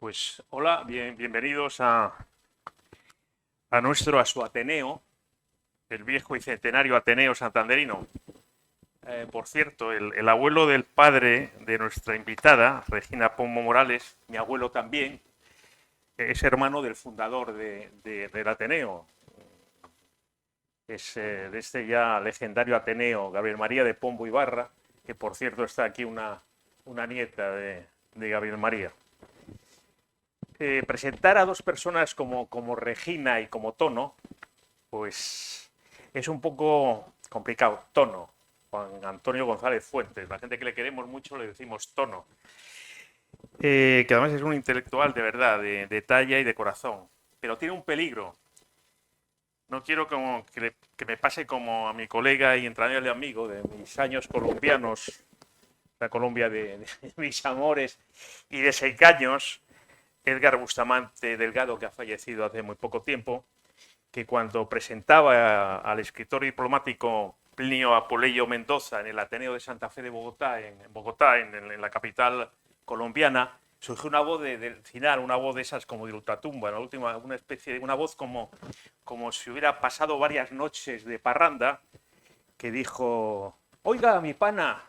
Pues hola, bienvenidos a su Ateneo, el viejo y centenario Ateneo santanderino. Por cierto, el abuelo del padre de nuestra invitada, Regina Pombo Morales, mi abuelo también, es hermano del fundador del Ateneo. Es de este ya legendario Ateneo, Gabriel María de Pombo Ibarra, que por cierto está aquí una nieta de Gabriel María. Presentar a dos personas como Regina y como Tono, pues es un poco complicado. Tono, Juan Antonio González Fuentes. La gente que le queremos mucho le decimos Tono. Que además es un intelectual de verdad, de talla y de corazón. Pero tiene un peligro. No quiero que me pase como a mi colega y entrañable amigo de mis años colombianos, la Colombia de mis amores y de 6 años, Edgar Bustamante Delgado, que ha fallecido hace muy poco tiempo, que cuando presentaba al escritor diplomático Plinio Apuleyo Mendoza en el Ateneo de Santa Fe de Bogotá, en la capital colombiana, surgió una voz del final, una voz de esas como de ultratumba, en la última, una especie de una voz como si hubiera pasado varias noches de parranda, que dijo: oiga, mi pana,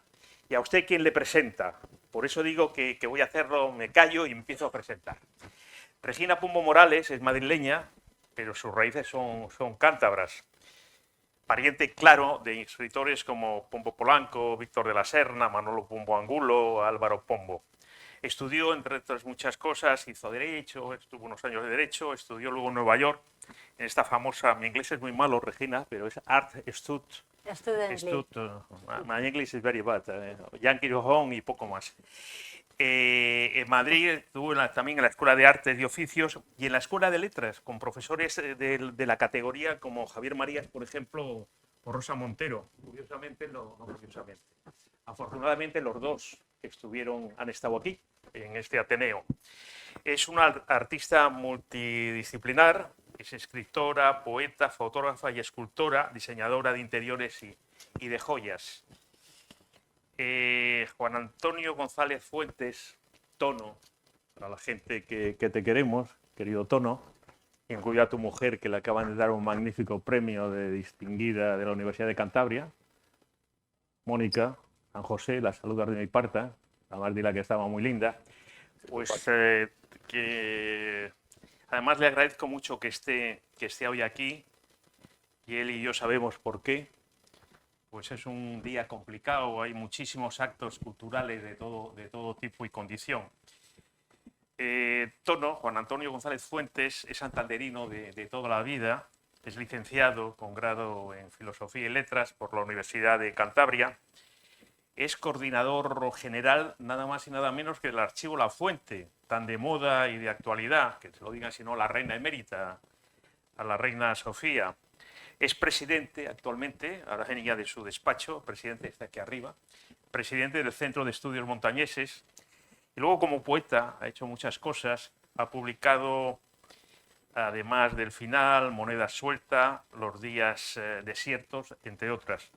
¿y a usted quién le presenta? Por eso digo que voy a hacerlo, me callo y empiezo a presentar. Regina Pombo Morales es madrileña, pero sus raíces son cántabras. Pariente claro de escritores como Pombo Polanco, Víctor de la Serna, Manolo Pombo Angulo, Álvaro Pombo. Estudió, entre otras muchas cosas, hizo Derecho, estuvo unos años de Derecho, estudió luego en Nueva York, en esta famosa, mi inglés es muy malo, Regina, pero es Art my English is very bad, Yankee Home y poco más. En Madrid estuvo también en la Escuela de Artes y Oficios y en la Escuela de Letras, con profesores de la categoría como Javier Marías, por ejemplo, o Rosa Montero. Curiosamente, no curiosamente. Afortunadamente, los dos han estado aquí, en este Ateneo. Es una artista multidisciplinar, es escritora, poeta, fotógrafa y escultora, diseñadora de interiores y de joyas. Juan Antonio González Fuentes, Tono, para la gente que te queremos, querido Tono, incluye a tu mujer, que le acaban de dar un magnífico premio de distinguida de la Universidad de Cantabria, Mónica San José, la saludas de mi parte, además de la que estaba muy linda. Pues que además le agradezco mucho que esté hoy aquí, y él y yo sabemos por qué. Pues es un día complicado, hay muchísimos actos culturales de todo tipo y condición. Tono, Juan Antonio González Fuentes, es santanderino de toda la vida, es licenciado con grado en Filosofía y Letras por la Universidad de Cantabria, es coordinador general nada más y nada menos que del Archivo La Fuente, tan de moda y de actualidad, que se lo digan si no la reina emérita, a la reina Sofía. Es presidente actualmente, ahora venía de su despacho, presidente está aquí arriba, presidente del Centro de Estudios Montañeses, y luego como poeta ha hecho muchas cosas, ha publicado, además del Final, Moneda Suelta, Los Días Desiertos, entre otras.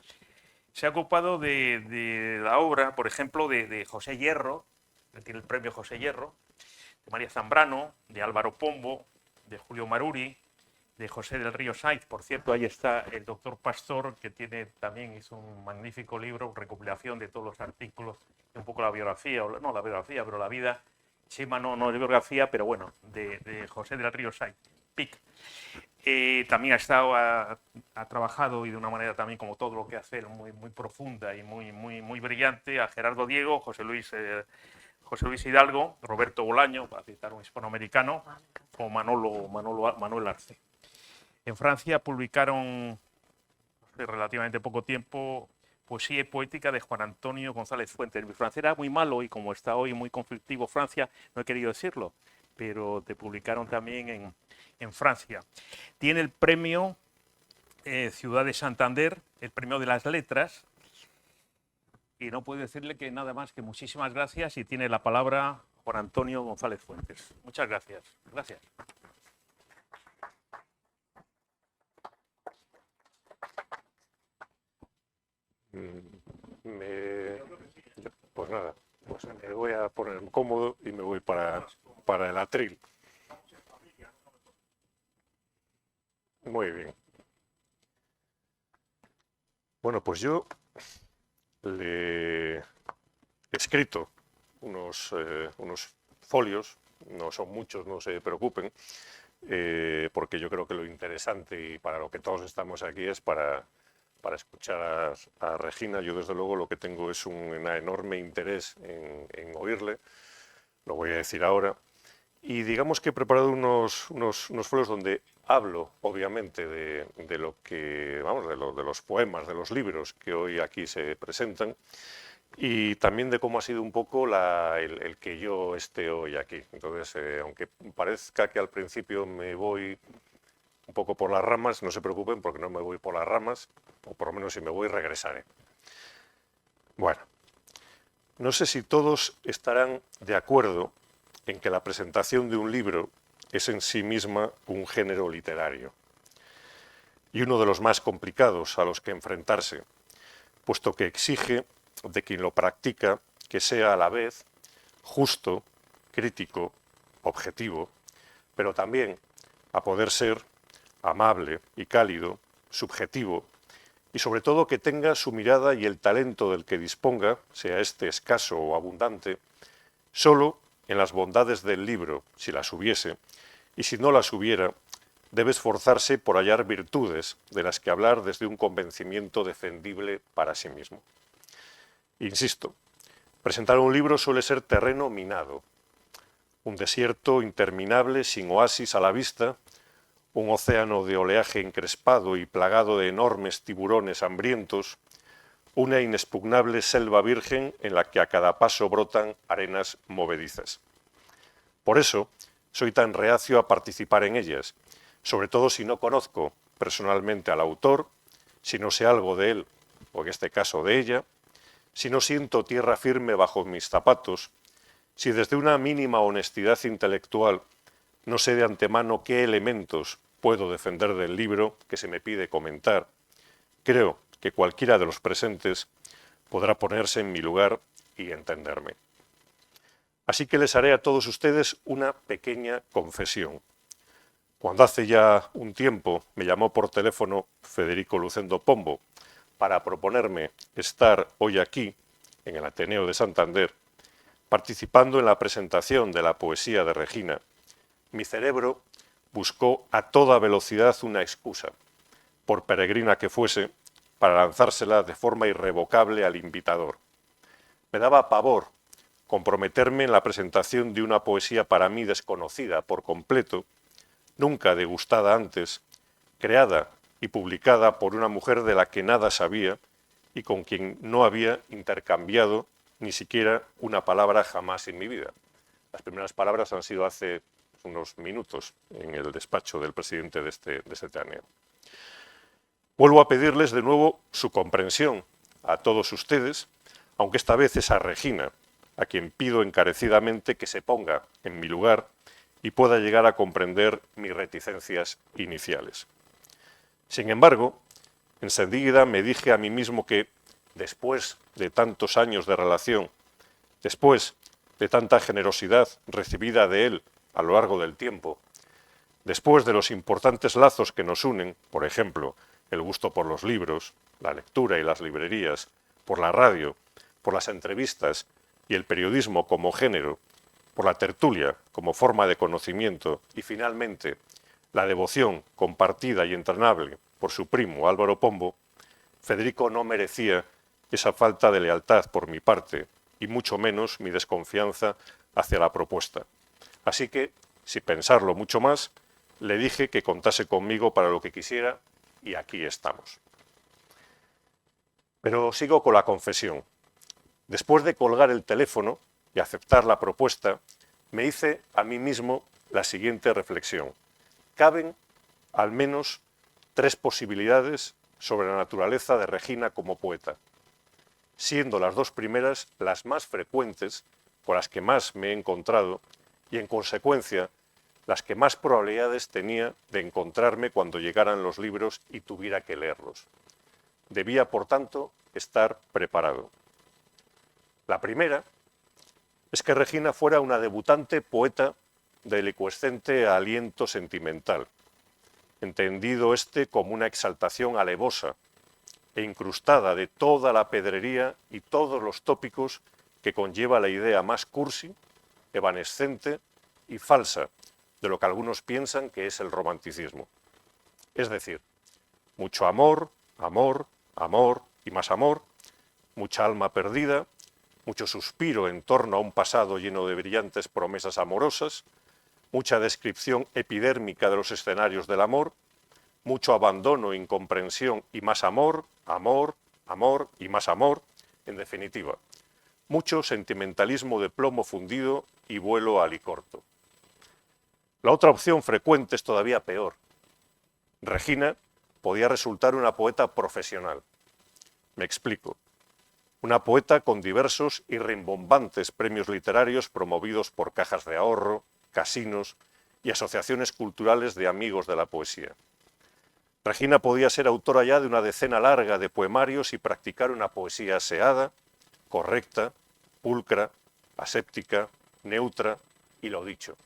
Se ha ocupado de la obra, por ejemplo, de José Hierro, que tiene el premio José Hierro, de María Zambrano, de Álvaro Pombo, de Julio Maruri, de José del Río Saiz. Por cierto, ahí está el doctor Pastor, que también hizo un magnífico libro, recopilación de todos los artículos, un poco la biografía, no la biografía, pero la vida, Chema no es biografía, pero bueno, de José del Río Saiz, PIC. También ha trabajado, y de una manera también como todo lo que hace, muy profunda y muy brillante, a Gerardo Diego, José Luis Hidalgo, Roberto Bolaño, para citar un hispanoamericano, o Manuel Arce. En Francia publicaron hace relativamente poco tiempo Poesía y Poética de Juan Antonio González Fuentes. Mi francés era muy malo y como está hoy muy conflictivo Francia, no he querido decirlo, pero te publicaron también en Francia. Tiene el premio Ciudad de Santander, el premio de las letras, y no puedo decirle que nada más que muchísimas gracias, y tiene la palabra Juan Antonio González Fuentes. Muchas gracias. Gracias. Pues nada, Pues me voy a poner cómodo y me voy para el atril. Muy bien. Bueno, pues yo le he escrito unos folios, no son muchos, no se preocupen, porque yo creo que lo interesante y para lo que todos estamos aquí es para escuchar a Regina. Yo desde luego lo que tengo es un enorme interés en oírle, lo voy a decir ahora. Y digamos que he preparado unos folios donde hablo, obviamente, de lo que, vamos, de los poemas, de los libros que hoy aquí se presentan, y también de cómo ha sido un poco el que yo esté hoy aquí. Entonces, aunque parezca que al principio me voy un poco por las ramas, no se preocupen porque no me voy por las ramas, o por lo menos si me voy regresaré. Bueno, no sé si todos estarán de acuerdo en que la presentación de un libro es en sí misma un género literario y uno de los más complicados a los que enfrentarse, puesto que exige de quien lo practica que sea a la vez justo, crítico, objetivo, pero también, a poder ser, amable y cálido, subjetivo, y sobre todo que tenga su mirada y el talento del que disponga, sea este escaso o abundante, solo en las bondades del libro, si las hubiese, y si no las hubiera, debe esforzarse por hallar virtudes de las que hablar desde un convencimiento defendible para sí mismo. Insisto, presentar un libro suele ser terreno minado, un desierto interminable sin oasis a la vista, un océano de oleaje encrespado y plagado de enormes tiburones hambrientos, una inexpugnable selva virgen en la que a cada paso brotan arenas movedizas. Por eso soy tan reacio a participar en ellas, sobre todo si no conozco personalmente al autor, si no sé algo de él, o en este caso de ella, si no siento tierra firme bajo mis zapatos, si desde una mínima honestidad intelectual no sé de antemano qué elementos puedo defender del libro que se me pide comentar, creo que cualquiera de los presentes podrá ponerse en mi lugar y entenderme. Así que les haré a todos ustedes una pequeña confesión. Cuando hace ya un tiempo me llamó por teléfono Federico Lucendo Pombo para proponerme estar hoy aquí, en el Ateneo de Santander, participando en la presentación de la poesía de Regina, mi cerebro buscó a toda velocidad una excusa, por peregrina que fuese, para lanzársela de forma irrevocable al invitador. Me daba pavor comprometerme en la presentación de una poesía para mí desconocida por completo, nunca degustada antes, creada y publicada por una mujer de la que nada sabía y con quien no había intercambiado ni siquiera una palabra jamás en mi vida. Las primeras palabras han sido hace unos minutos en el despacho del presidente de este Ateneo. Vuelvo a pedirles de nuevo su comprensión a todos ustedes, aunque esta vez es a Regina, a quien pido encarecidamente que se ponga en mi lugar y pueda llegar a comprender mis reticencias iniciales. Sin embargo, enseguida me dije a mí mismo que, después de tantos años de relación, después de tanta generosidad recibida de él a lo largo del tiempo, después de los importantes lazos que nos unen, por ejemplo, el gusto por los libros, la lectura y las librerías, por la radio, por las entrevistas y el periodismo como género, por la tertulia como forma de conocimiento y, finalmente, la devoción compartida y entrenable por su primo Álvaro Pombo, Federico no merecía esa falta de lealtad por mi parte y mucho menos mi desconfianza hacia la propuesta. Así que, sin pensarlo mucho más, le dije que contase conmigo para lo que quisiera y aquí estamos. Pero sigo con la confesión. Después de colgar el teléfono y aceptar la propuesta, me hice a mí mismo la siguiente reflexión. Caben al menos 3 posibilidades sobre la naturaleza de Regina como poeta, siendo las 2 primeras las más frecuentes, con las que más me he encontrado y, en consecuencia, las que más probabilidades tenía de encontrarme cuando llegaran los libros y tuviera que leerlos. Debía, por tanto, estar preparado. La primera, es que Regina fuera una debutante poeta de licuescente aliento sentimental, entendido este como una exaltación alevosa e incrustada de toda la pedrería y todos los tópicos que conlleva la idea más cursi, evanescente y falsa de lo que algunos piensan que es el romanticismo. Es decir, mucho amor, amor, amor y más amor, mucha alma perdida, mucho suspiro en torno a un pasado lleno de brillantes promesas amorosas, mucha descripción epidérmica de los escenarios del amor, mucho abandono, incomprensión y más amor, amor, amor y más amor, en definitiva, mucho sentimentalismo de plomo fundido y vuelo alicorto. La otra opción frecuente es todavía peor. Regina podía resultar una poeta profesional. Me explico. Una poeta con diversos y rimbombantes premios literarios promovidos por cajas de ahorro, casinos y asociaciones culturales de amigos de la poesía. Regina podía ser autora ya de una decena larga de poemarios y practicar una poesía aseada, correcta, pulcra, aséptica, neutra y, lo dicho,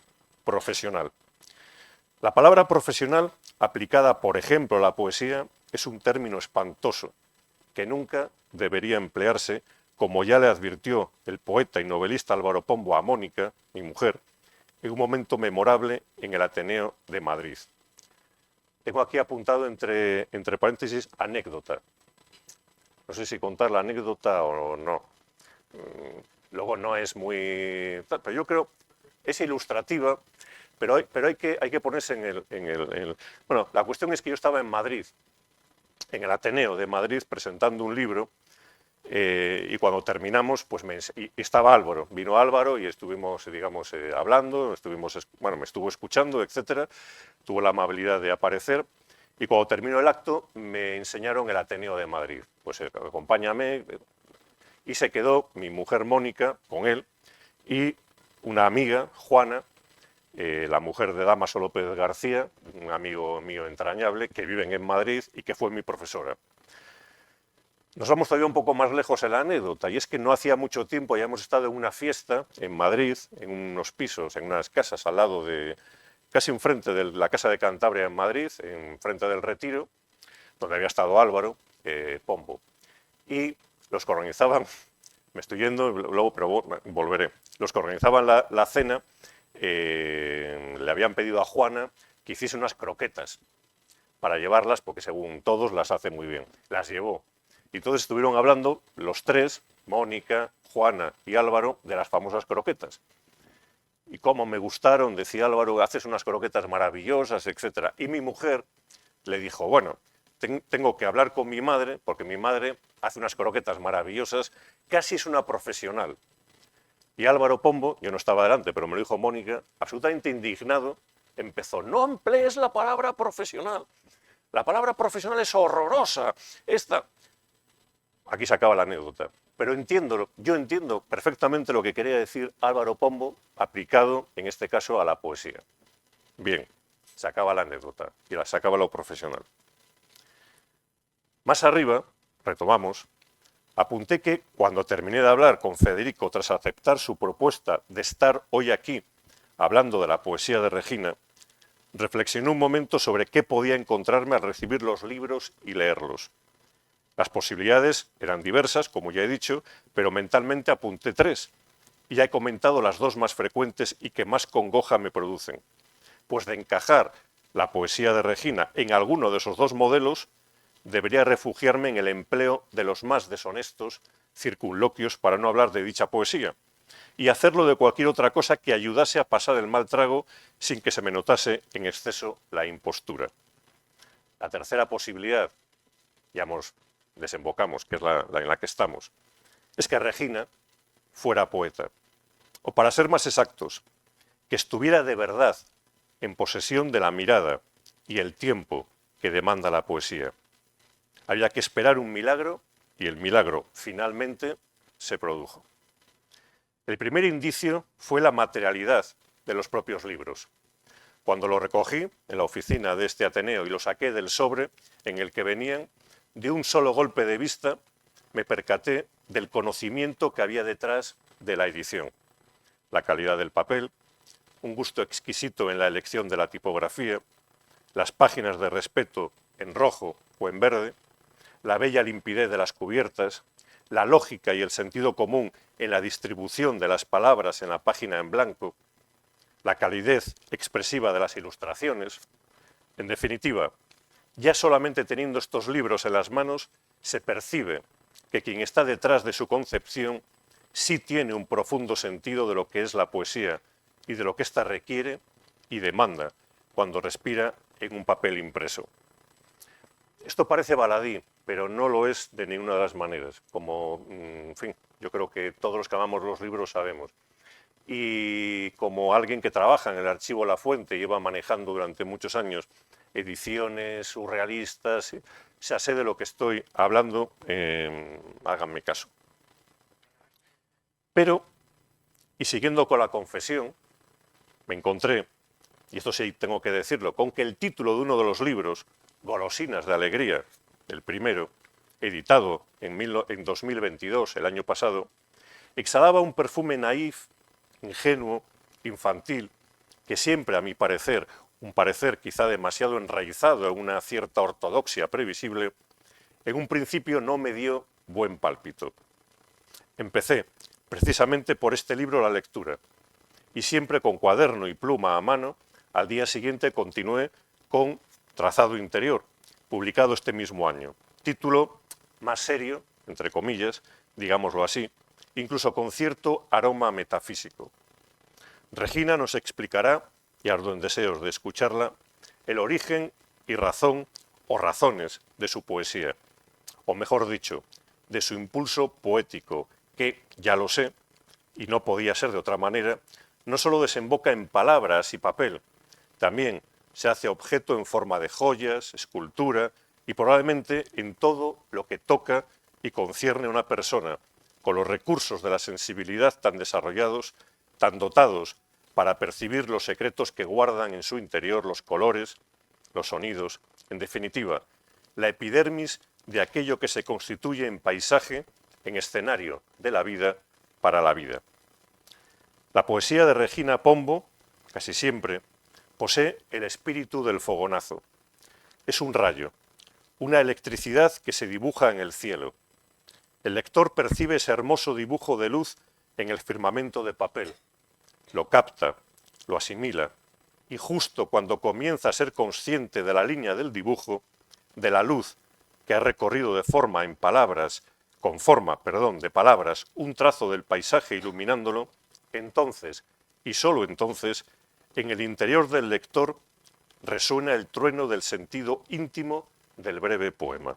profesional. La palabra profesional, aplicada por ejemplo a la poesía, es un término espantoso que nunca debería emplearse, como ya le advirtió el poeta y novelista Álvaro Pombo a Mónica, mi mujer, en un momento memorable en el Ateneo de Madrid. Tengo aquí apuntado entre paréntesis anécdota. No sé si contar la anécdota o no. Luego no es muy... Pero yo creo es ilustrativa, pero hay que ponerse en el... Bueno, la cuestión es que yo estaba en Madrid, en el Ateneo de Madrid, presentando un libro, y cuando terminamos, pues estaba Álvaro, vino Álvaro y estuvimos, digamos, hablando, me estuvo escuchando, etcétera, tuvo la amabilidad de aparecer, y cuando terminó el acto me enseñaron el Ateneo de Madrid, pues acompáñame, y se quedó mi mujer Mónica con él, y una amiga, Juana, la mujer de Dámaso López García, un amigo mío entrañable, que viven en Madrid y que fue mi profesora. Nos vamos todavía un poco más lejos en la anécdota, y es que no hacía mucho tiempo ya hemos estado en una fiesta en Madrid, en unos pisos, en unas casas al lado de, casi enfrente de la Casa de Cantabria en Madrid, enfrente del Retiro, donde había estado Álvaro Pombo. Y los que organizaban, me estoy yendo luego, pero volveré, los que organizaban la cena le habían pedido a Juana que hiciese unas croquetas para llevarlas, porque según todos las hace muy bien. Las llevó. Y entonces estuvieron hablando los tres, Mónica, Juana y Álvaro, de las famosas croquetas. Y cómo me gustaron, decía Álvaro, haces unas croquetas maravillosas, etc. Y mi mujer le dijo, bueno, tengo que hablar con mi madre, porque mi madre hace unas croquetas maravillosas, casi es una profesional. Y Álvaro Pombo, yo no estaba delante, pero me lo dijo Mónica, absolutamente indignado, empezó, no emplees la palabra profesional. La palabra profesional es horrorosa. Aquí se acaba la anécdota. Pero yo entiendo perfectamente lo que quería decir Álvaro Pombo, aplicado, en este caso, a la poesía. Bien, se acaba la anécdota y se acaba lo profesional. Más arriba, retomamos, apunté que cuando terminé de hablar con Federico tras aceptar su propuesta de estar hoy aquí hablando de la poesía de Regina, reflexioné un momento sobre qué podía encontrarme al recibir los libros y leerlos. Las posibilidades eran diversas, como ya he dicho, pero mentalmente apunté 3, y ya he comentado las 2 más frecuentes y que más congoja me producen. Pues de encajar la poesía de Regina en alguno de esos 2 modelos, debería refugiarme en el empleo de los más deshonestos circunloquios para no hablar de dicha poesía, y hacerlo de cualquier otra cosa que ayudase a pasar el mal trago sin que se me notase en exceso la impostura. La tercera posibilidad, ya desembocamos, que es la en la que estamos, es que Regina fuera poeta, o para ser más exactos, que estuviera de verdad en posesión de la mirada y el tiempo que demanda la poesía. Había que esperar un milagro y el milagro finalmente se produjo. El primer indicio fue la materialidad de los propios libros. Cuando lo recogí en la oficina de este Ateneo y lo saqué del sobre en el que venían, de un solo golpe de vista me percaté del conocimiento que había detrás de la edición. la calidad del papel, un gusto exquisito en la elección de la tipografía, las páginas de respeto en rojo o en verde, la bella limpidez de las cubiertas, la lógica y el sentido común en la distribución de las palabras en la página en blanco, la calidez expresiva de las ilustraciones. En definitiva, ya solamente teniendo estos libros en las manos, se percibe que quien está detrás de su concepción sí tiene un profundo sentido de lo que es la poesía y de lo que ésta requiere y demanda cuando respira en un papel impreso. Esto parece baladí, pero no lo es de ninguna de las maneras, como, en fin, yo creo que todos los que amamos los libros sabemos. Y como alguien que trabaja en el archivo La Fuente, lleva manejando durante muchos años ediciones surrealistas, o sea, sé de lo que estoy hablando, háganme caso. Pero, y siguiendo con la confesión, me encontré, y esto sí tengo que decirlo, con que el título de uno de los libros, Golosinas de Alegría, el primero, editado en 2022, el año pasado, exhalaba un perfume naif, ingenuo, infantil, que siempre, a mi parecer, un parecer quizá demasiado enraizado en una cierta ortodoxia previsible, en un principio no me dio buen pálpito. Empecé precisamente por este libro la lectura, y siempre con cuaderno y pluma a mano, al día siguiente continué con Trazado Interior, publicado este mismo año. Título más serio, entre comillas, digámoslo así, incluso con cierto aroma metafísico. Regina nos explicará, y ardo en deseos de escucharla, el origen y razón o razones de su poesía, o mejor dicho, de su impulso poético, que, ya lo sé, y no podía ser de otra manera, no solo desemboca en palabras y papel, también se hace objeto en forma de joyas, escultura y probablemente en todo lo que toca y concierne a una persona, con los recursos de la sensibilidad tan desarrollados, tan dotados para percibir los secretos que guardan en su interior los colores, los sonidos, en definitiva, la epidermis de aquello que se constituye en paisaje, en escenario de la vida para la vida. La poesía de Regina Pombo, casi siempre, posee el espíritu del fogonazo. Es un rayo, una electricidad que se dibuja en el cielo. El lector percibe ese hermoso dibujo de luz en el firmamento de papel, lo capta, lo asimila, y justo cuando comienza a ser consciente de la línea del dibujo, de la luz que ha recorrido con forma de palabras, un trazo del paisaje iluminándolo, entonces, y sólo entonces, en el interior del lector resuena el trueno del sentido íntimo del breve poema.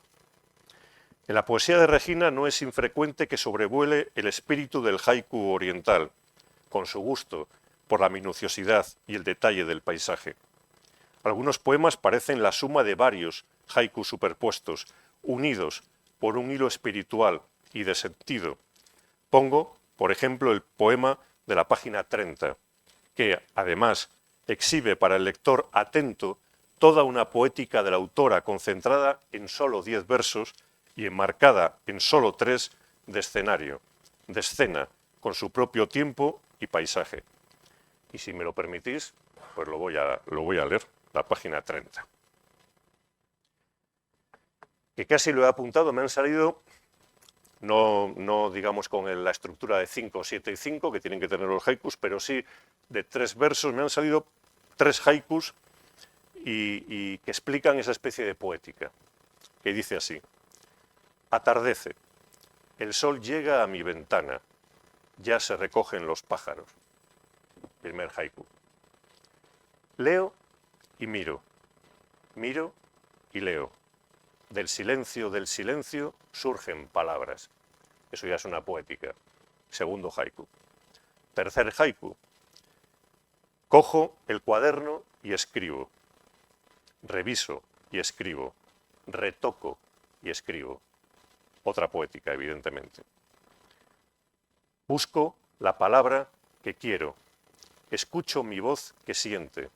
En la poesía de Regina no es infrecuente que sobrevuele el espíritu del haiku oriental, con su gusto por la minuciosidad y el detalle del paisaje. Algunos poemas parecen la suma de varios haikus superpuestos, unidos por un hilo espiritual y de sentido. Pongo, por ejemplo, el poema de la página 30, que, además, exhibe para el lector atento toda una poética de la autora concentrada en solo 10 versos y enmarcada en solo 3 de escenario, de escena, con su propio tiempo y paisaje. Y si me lo permitís, pues lo voy a leer, la página 30. Que casi lo he apuntado, me han salido, no digamos con la estructura de 5, 7 y 5, que tienen que tener los haikus, pero sí de 3 versos, me han salido 3 haikus y que explican esa especie de poética, que dice así: atardece, el sol llega a mi ventana, ya se recogen los pájaros. Primer haiku. Leo y miro, miro y leo. Del silencio surgen palabras. Eso ya es una poética. Segundo haiku. Tercer haiku. Cojo el cuaderno y escribo. Reviso y escribo. Retoco y escribo. Otra poética, evidentemente. Busco la palabra que quiero. Escucho mi voz que siente.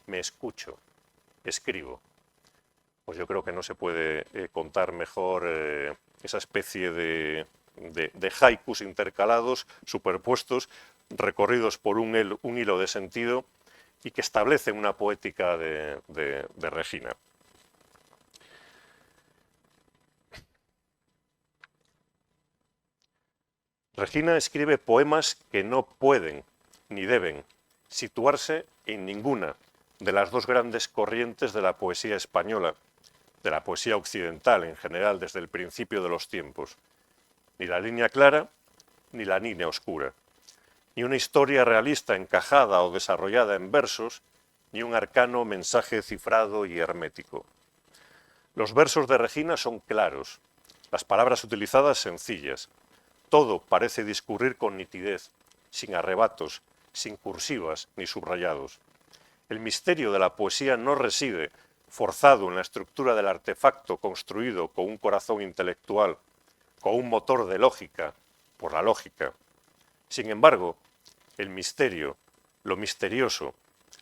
Me escucho. Escribo. Pues yo creo que no se puede contar mejor esa especie de haikus intercalados, superpuestos, recorridos por un hilo de sentido y que establecen una poética de Regina. Regina escribe poemas que no pueden ni deben situarse en ninguna de las dos grandes corrientes de la poesía española, de la poesía occidental en general desde el principio de los tiempos, ni la línea clara ni la línea oscura, ni una historia realista encajada o desarrollada en versos, ni un arcano mensaje cifrado y hermético. Los versos de Regina son claros, las palabras utilizadas sencillas. Todo parece discurrir con nitidez, sin arrebatos, sin cursivas ni subrayados. El misterio de la poesía no reside, forzado en la estructura del artefacto construido con un corazón intelectual, con un motor de lógica, por la lógica. Sin embargo, el misterio, lo misterioso,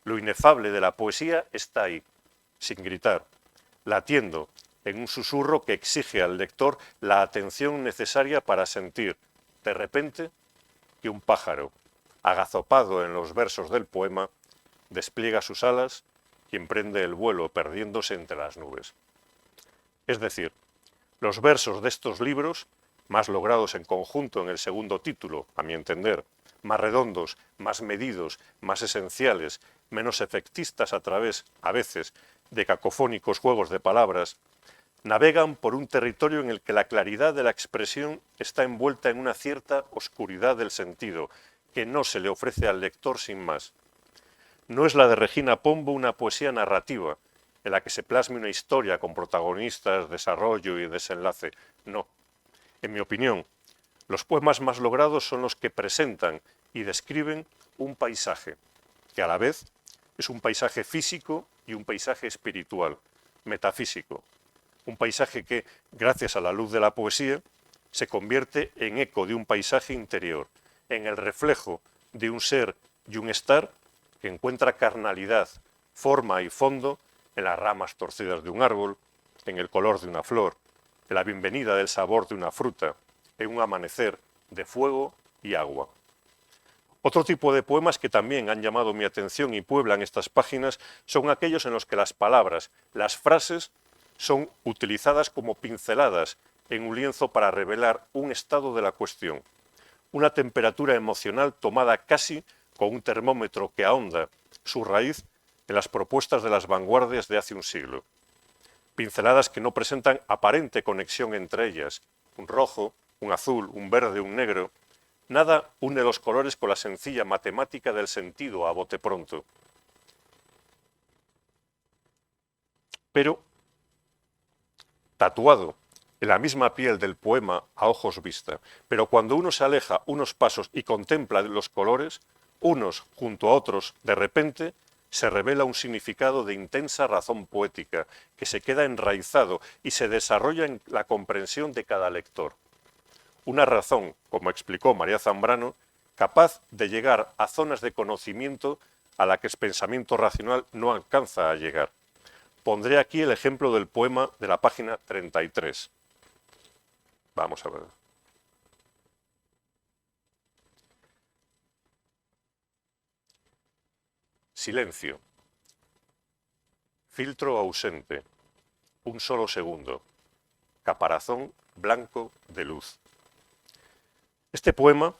lo inefable de la poesía está ahí, sin gritar, latiendo en un susurro que exige al lector la atención necesaria para sentir, de repente, que un pájaro, agazapado en los versos del poema, despliega sus alas y emprende el vuelo perdiéndose entre las nubes. Es decir, los versos de estos libros, más logrados en conjunto en el segundo título, a mi entender, más redondos, más medidos, más esenciales, menos efectistas a través, a veces, de cacofónicos juegos de palabras, navegan por un territorio en el que la claridad de la expresión está envuelta en una cierta oscuridad del sentido, que no se le ofrece al lector sin más. No es la de Regina Pombo una poesía narrativa, en la que se plasme una historia con protagonistas, desarrollo y desenlace. No. En mi opinión, los poemas más logrados son los que presentan y describen un paisaje, que a la vez es un paisaje físico y un paisaje espiritual, metafísico. Un paisaje que, gracias a la luz de la poesía, se convierte en eco de un paisaje interior, en el reflejo de un ser y un estar que encuentra carnalidad, forma y fondo en las ramas torcidas de un árbol, en el color de una flor, en la bienvenida del sabor de una fruta, en un amanecer de fuego y agua. Otro tipo de poemas que también han llamado mi atención y pueblan estas páginas son aquellos en los que las palabras, las frases, son utilizadas como pinceladas en un lienzo para revelar un estado de la cuestión, una temperatura emocional tomada casi con un termómetro que ahonda su raíz en las propuestas de las vanguardias de hace un siglo. Pinceladas que no presentan aparente conexión entre ellas, un rojo, un azul, un verde, un negro. Nada une los colores con la sencilla matemática del sentido a bote pronto. Pero, tatuado en la misma piel del poema a ojos vista, pero cuando uno se aleja unos pasos y contempla los colores, unos junto a otros, de repente, se revela un significado de intensa razón poética que se queda enraizado y se desarrolla en la comprensión de cada lector. Una razón, como explicó María Zambrano, capaz de llegar a zonas de conocimiento a la que el pensamiento racional no alcanza a llegar. Pondré aquí el ejemplo del poema de la página 33. Vamos a ver. Silencio. Filtro ausente. Un solo segundo. Caparazón blanco de luz. Este poema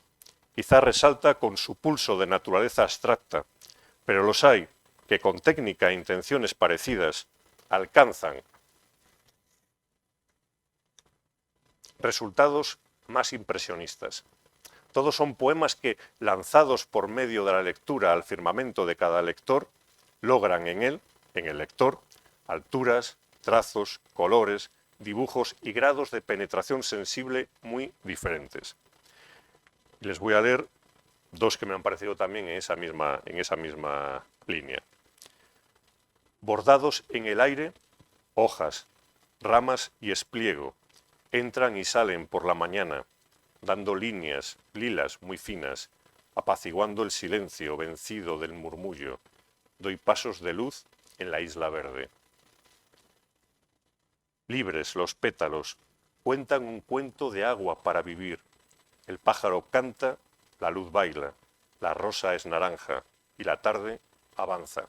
quizá resalta con su pulso de naturaleza abstracta, pero los hay que con técnica e intenciones parecidas alcanzan resultados más impresionistas. Todos son poemas que, lanzados por medio de la lectura al firmamento de cada lector, logran en él, en el lector, alturas, trazos, colores, dibujos y grados de penetración sensible muy diferentes. Les voy a leer dos que me han parecido también en esa misma línea. Bordados en el aire, hojas, ramas y espliego, entran y salen por la mañana, dando líneas, lilas muy finas, apaciguando el silencio vencido del murmullo. Doy pasos de luz en la isla verde. Libres los pétalos, cuentan un cuento de agua para vivir. El pájaro canta, la luz baila. la rosa es naranja y la tarde avanza.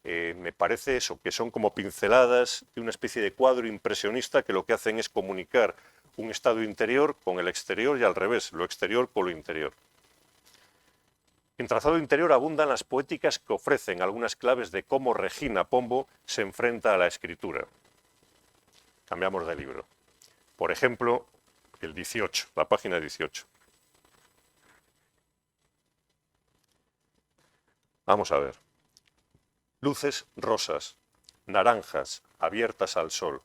Me parece eso, que son como pinceladas de una especie de cuadro impresionista que lo que hacen es comunicar un estado interior con el exterior y al revés, lo exterior con lo interior. En Trazado Interior abundan las poéticas que ofrecen algunas claves de cómo Regina Pombo se enfrenta a la escritura. Cambiamos de libro. Por ejemplo, el 18, la página 18. Vamos a ver. Luces rosas, naranjas, abiertas al sol.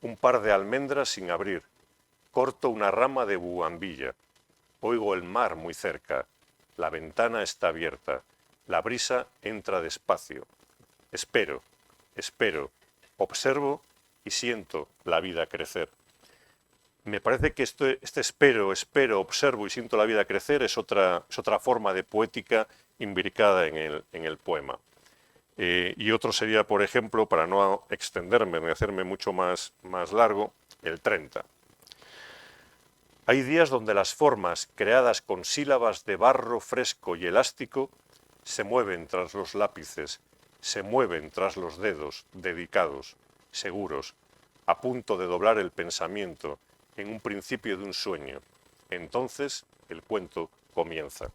Un par de almendras sin abrir. Corto una rama de buhambilla. Oigo el mar muy cerca. La ventana está abierta. La brisa entra despacio. Espero, espero, observo y siento la vida crecer. Me parece que este espero, observo y siento la vida crecer es otra forma de poética imbricada en el poema. Y otro sería, por ejemplo, para no extenderme ni hacerme mucho más largo, el 30. Hay días donde las formas creadas con sílabas de barro fresco y elástico se mueven tras los lápices, se mueven tras los dedos, dedicados, seguros, a punto de doblar el pensamiento en un principio de un sueño. Entonces el cuento comienza.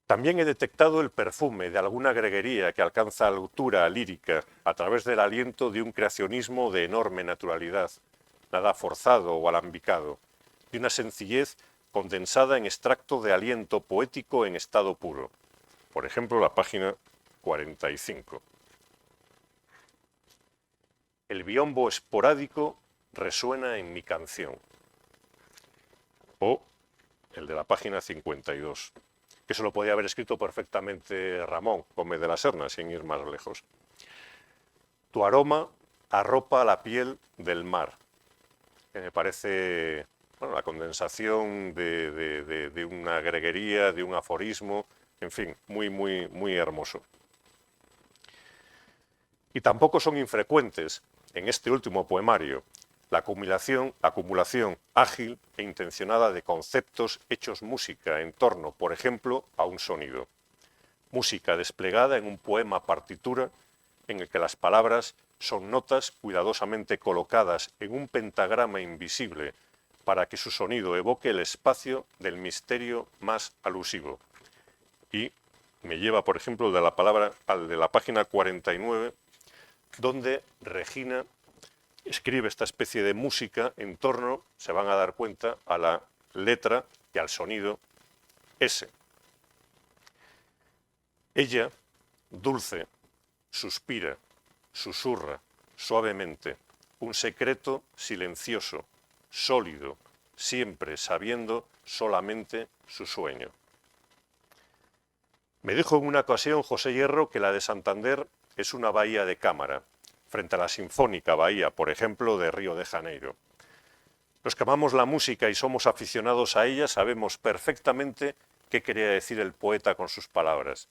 También he detectado el perfume de alguna greguería que alcanza altura lírica a través del aliento de un creacionismo de enorme naturalidad, nada forzado o alambicado, de una sencillez condensada en extracto de aliento poético en estado puro. Por ejemplo, la página 45. El biombo esporádico resuena en mi canción. O el de la página 52. Que eso lo podía haber escrito perfectamente Ramón Gómez de la Serna, sin ir más lejos. Tu aroma arropa la piel del mar. Que me parece, bueno, la condensación de una greguería, de un aforismo, en fin, muy hermoso. Y tampoco son infrecuentes en este último poemario la acumulación ágil e intencionada de conceptos hechos música en torno, por ejemplo, a un sonido. Música desplegada en un poema partitura en el que las palabras son notas cuidadosamente colocadas en un pentagrama invisible para que su sonido evoque el espacio del misterio más alusivo. Y me lleva, por ejemplo, al de la página 49, donde Regina escribe esta especie de música en torno, se van a dar cuenta, a la letra y al sonido S. Ella, dulce, suspira, susurra, suavemente, un secreto silencioso, sólido, siempre sabiendo solamente su sueño. Me dijo en una ocasión José Hierro que la de Santander es una bahía de cámara, frente a la sinfónica bahía, por ejemplo, de Río de Janeiro. Los que amamos la música y somos aficionados a ella sabemos perfectamente qué quería decir el poeta con sus palabras.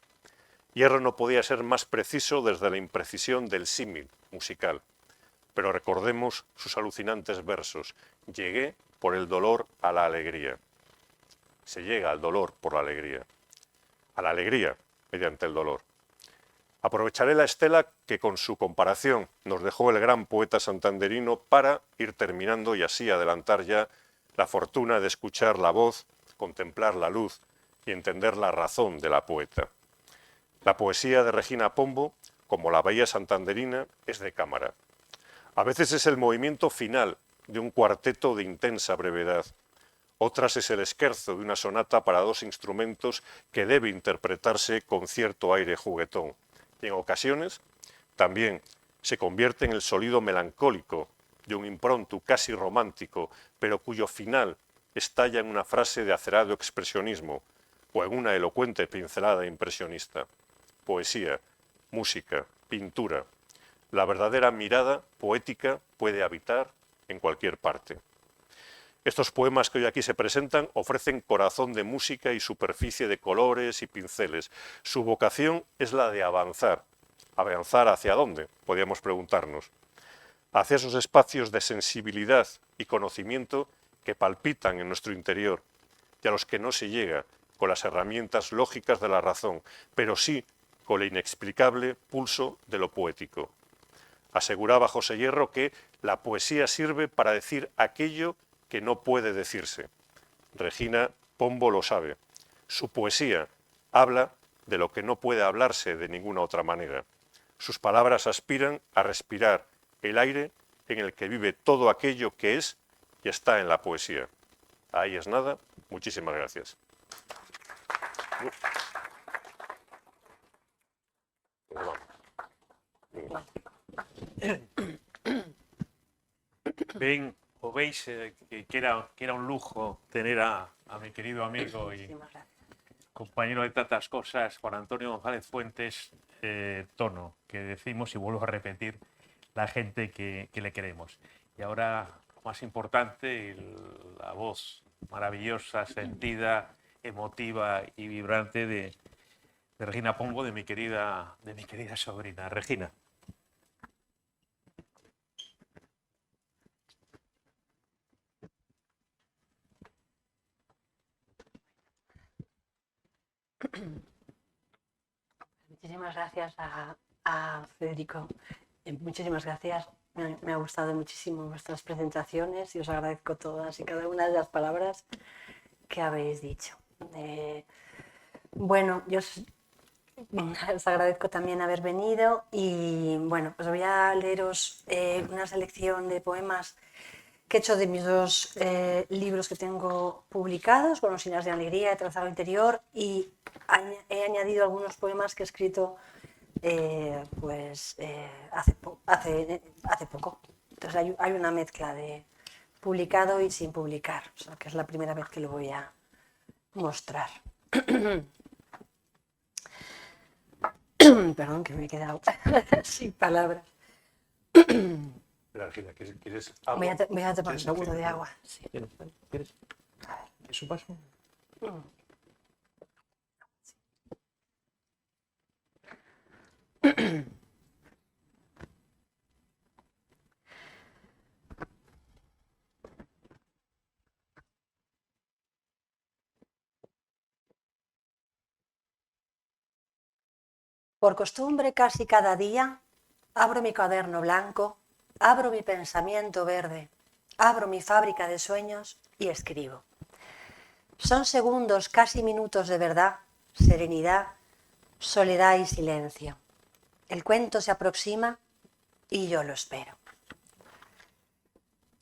Hierro no podía ser más preciso desde la imprecisión del símil musical, pero recordemos sus alucinantes versos. Llegué por el dolor a la alegría. Se llega al dolor por la alegría. A la alegría mediante el dolor. Aprovecharé la estela que con su comparación nos dejó el gran poeta santanderino para ir terminando y así adelantar ya la fortuna de escuchar la voz, contemplar la luz y entender la razón de la poeta. La poesía de Regina Pombo, como la bahía santanderina, es de cámara. A veces es el movimiento final de un cuarteto de intensa brevedad. Otras es el scherzo de una sonata para dos instrumentos que debe interpretarse con cierto aire juguetón. Y en ocasiones también se convierte en el sonido melancólico de un impronto casi romántico, pero cuyo final estalla en una frase de acerado expresionismo o en una elocuente pincelada impresionista. Poesía, música, pintura. La verdadera mirada poética puede habitar en cualquier parte. Estos poemas que hoy aquí se presentan ofrecen corazón de música y superficie de colores y pinceles. Su vocación es la de avanzar. ¿Avanzar hacia dónde? Podríamos preguntarnos. Hacia esos espacios de sensibilidad y conocimiento que palpitan en nuestro interior, y a los que no se llega con las herramientas lógicas de la razón, pero sí con el inexplicable pulso de lo poético. Aseguraba José Hierro que la poesía sirve para decir aquello que no puede decirse. Regina Pombo lo sabe. Su poesía habla de lo que no puede hablarse de ninguna otra manera. Sus palabras aspiran a respirar el aire en el que vive todo aquello que es y está en la poesía. Ahí es nada. Muchísimas gracias. Ven, o veis que era un lujo tener a mi querido amigo y compañero de tantas cosas, Juan Antonio González Fuentes, Tono, que decimos y vuelvo a repetir, la gente que le queremos. Y ahora, lo más importante, la voz maravillosa, sentida, emotiva y vibrante de Regina Pombo, de mi querida sobrina. Regina. Muchísimas gracias a Federico. Muchísimas gracias. Me ha gustado muchísimo vuestras presentaciones y os agradezco todas y cada una de las palabras que habéis dicho. Bueno, yo os agradezco también haber venido y bueno, pues voy a leeros una selección de poemas que he hecho de mis dos libros que tengo publicados, Golosinas de Alegría, de Trazado Interior, y he añadido algunos poemas que he escrito hace poco. Entonces hay una mezcla de publicado y sin publicar, o sea, que es la primera vez que lo voy a mostrar. Perdón, que me he quedado sin palabras. Regina, ¿quieres agua? Voy a tomar un segundo de agua. Sí. ¿Quieres? ¿Es un vaso? Por costumbre, casi cada día, abro mi cuaderno blanco, abro mi pensamiento verde, abro mi fábrica de sueños y escribo. Son segundos, casi minutos de verdad, serenidad, soledad y silencio. El cuento se aproxima y yo lo espero.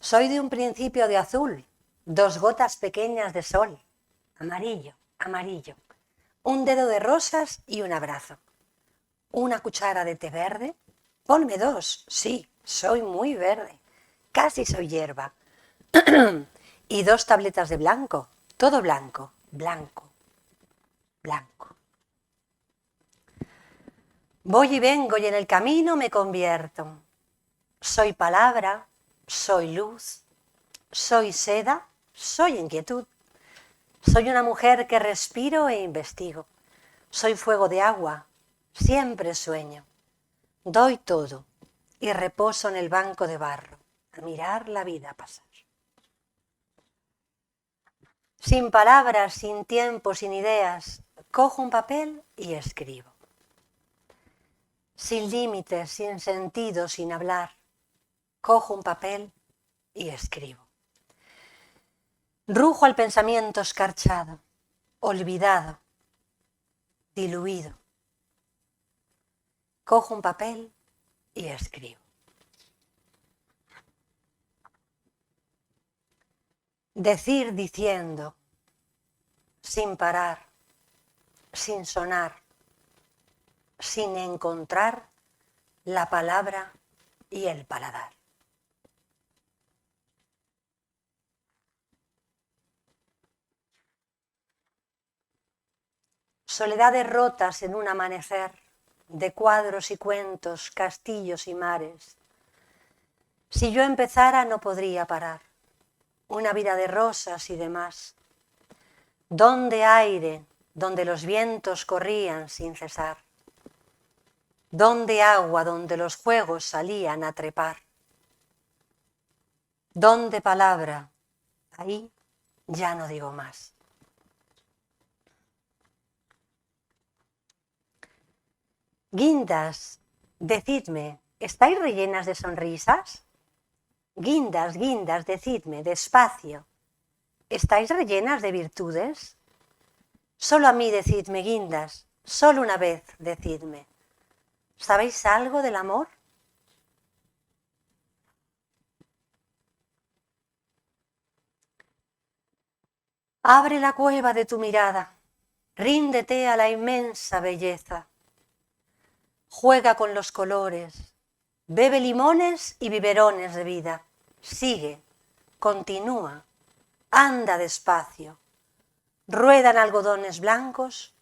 Soy de un principio de azul, 2 gotas pequeñas de sol, amarillo, amarillo, un dedo de rosas y un abrazo. Una cuchara de té verde, ponme 2, sí, soy muy verde, casi soy hierba. Y 2 tabletas de blanco, todo blanco, blanco, blanco. Voy y vengo y en el camino me convierto. Soy palabra, soy luz, soy seda, soy inquietud. Soy una mujer que respiro e investigo. Soy fuego de agua, siempre sueño. Doy todo y reposo en el banco de barro, a mirar la vida pasar. Sin palabras, sin tiempo, sin ideas, cojo un papel y escribo. Sin límites, sin sentido, sin hablar, cojo un papel y escribo. Rujo al pensamiento escarchado, olvidado, diluido. Cojo un papel y escribo. Decir diciendo, sin parar, sin sonar, sin encontrar la palabra y el paladar. Soledades rotas en un amanecer, de cuadros y cuentos, castillos y mares. Si yo empezara no podría parar, una vida de rosas y demás. Donde aire, donde los vientos corrían sin cesar. Donde agua, donde los juegos salían a trepar. Donde palabra, ahí ya no digo más. Guindas, decidme, ¿estáis rellenas de sonrisas? Guindas, guindas, decidme, despacio, ¿estáis rellenas de virtudes? Solo a mí decidme, guindas, solo una vez decidme, ¿sabéis algo del amor? Abre la cueva de tu mirada, ríndete a la inmensa belleza, juega con los colores, bebe limones y biberones de vida, sigue, continúa, anda despacio, ruedan algodones blancos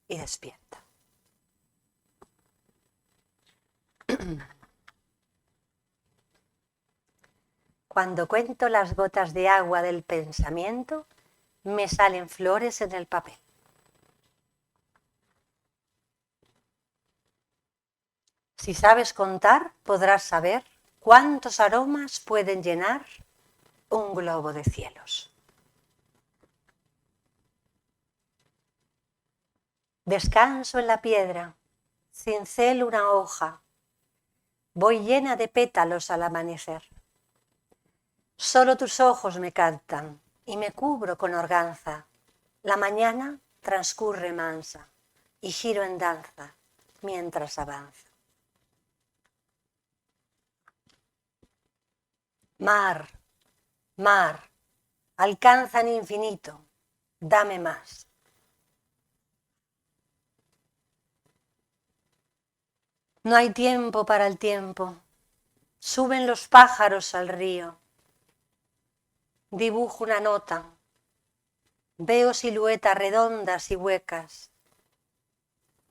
y despierta. Cuando cuento las gotas de agua del pensamiento, me salen flores en el papel. Si sabes contar, podrás saber cuántos aromas pueden llenar un globo de cielos. Descanso en la piedra, cincelo una hoja, voy llena de pétalos al amanecer. Solo tus ojos me cantan y me cubro con organza. La mañana transcurre mansa y giro en danza mientras avanza. Mar, mar, alcanzan infinito, dame más. No hay tiempo para el tiempo, suben los pájaros al río. Dibujo una nota, veo siluetas redondas y huecas.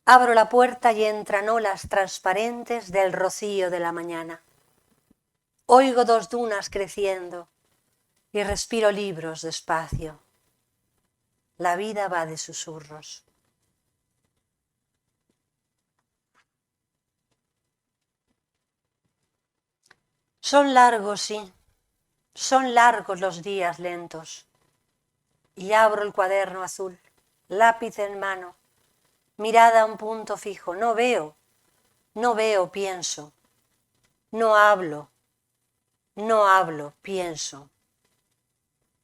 Abro la puerta y entran olas transparentes del rocío de la mañana. Oigo dos dunas creciendo y respiro libros despacio. La vida va de susurros. Son largos, sí, son largos los días lentos. Y abro el cuaderno azul, lápiz en mano, mirada a un punto fijo. No veo, pienso. No hablo, pienso.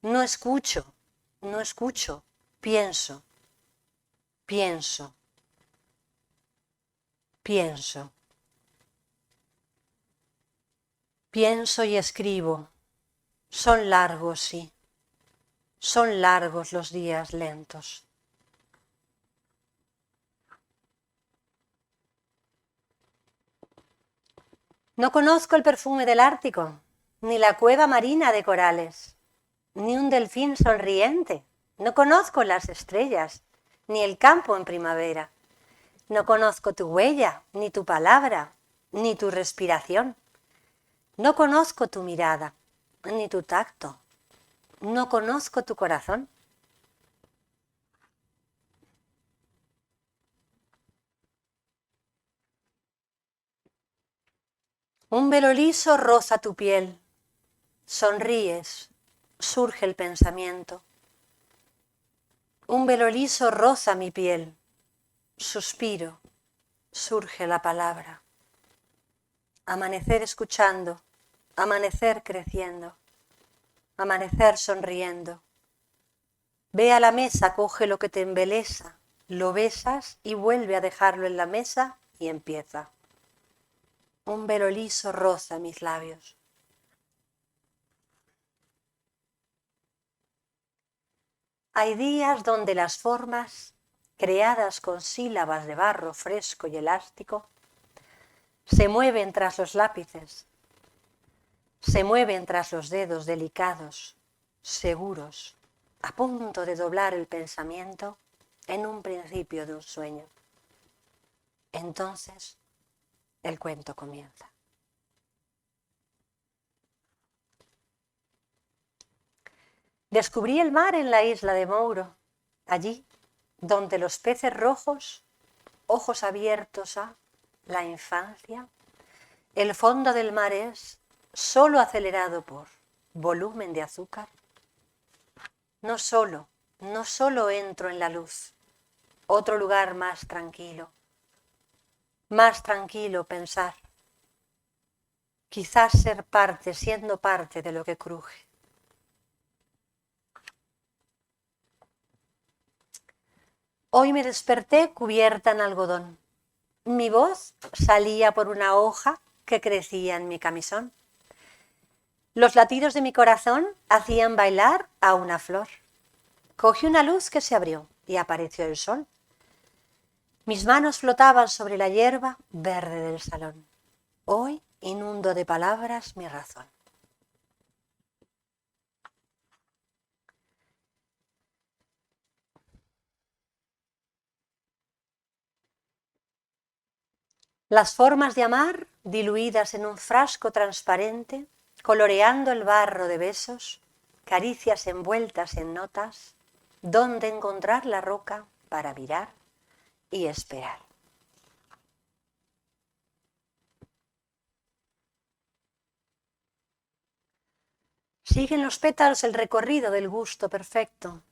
No escucho, pienso. Pienso y escribo. Son largos, sí. Son largos los días lentos. No conozco el perfume del Ártico, ni la cueva marina de corales, ni un delfín sonriente. No conozco las estrellas, ni el campo en primavera. No conozco tu huella, ni tu palabra, ni tu respiración. No conozco tu mirada, ni tu tacto. No conozco tu corazón. Un velo liso roza tu piel. Sonríes, surge el pensamiento. Un velo liso roza mi piel. Suspiro, surge la palabra. Amanecer escuchando, amanecer creciendo, amanecer sonriendo. Ve a la mesa, coge lo que te embelesa, lo besas y vuelve a dejarlo en la mesa y empieza. Un velo liso roza mis labios. Hay días donde las formas, creadas con sílabas de barro fresco y elástico, se mueven tras los lápices, se mueven tras los dedos delicados, seguros, a punto de doblar el pensamiento en un principio de un sueño. Entonces, el cuento comienza. Descubrí el mar en la isla de Mouro, allí donde los peces rojos, ojos abiertos a la infancia, el fondo del mar es solo acelerado por volumen de azúcar. No solo entro en la luz, otro lugar más tranquilo. más tranquilo pensar. Quizás ser parte, siendo parte de lo que cruje. Hoy me desperté cubierta en algodón. Mi voz salía por una hoja que crecía en mi camisón. Los latidos de mi corazón hacían bailar a una flor. Cogí una luz que se abrió y apareció el sol. Mis manos flotaban sobre la hierba verde del salón. Hoy inundo de palabras mi razón. Las formas de amar, diluidas en un frasco transparente, coloreando el barro de besos, caricias envueltas en notas, dónde encontrar la roca para mirar y esperar. Siguen los pétalos el recorrido del gusto perfecto,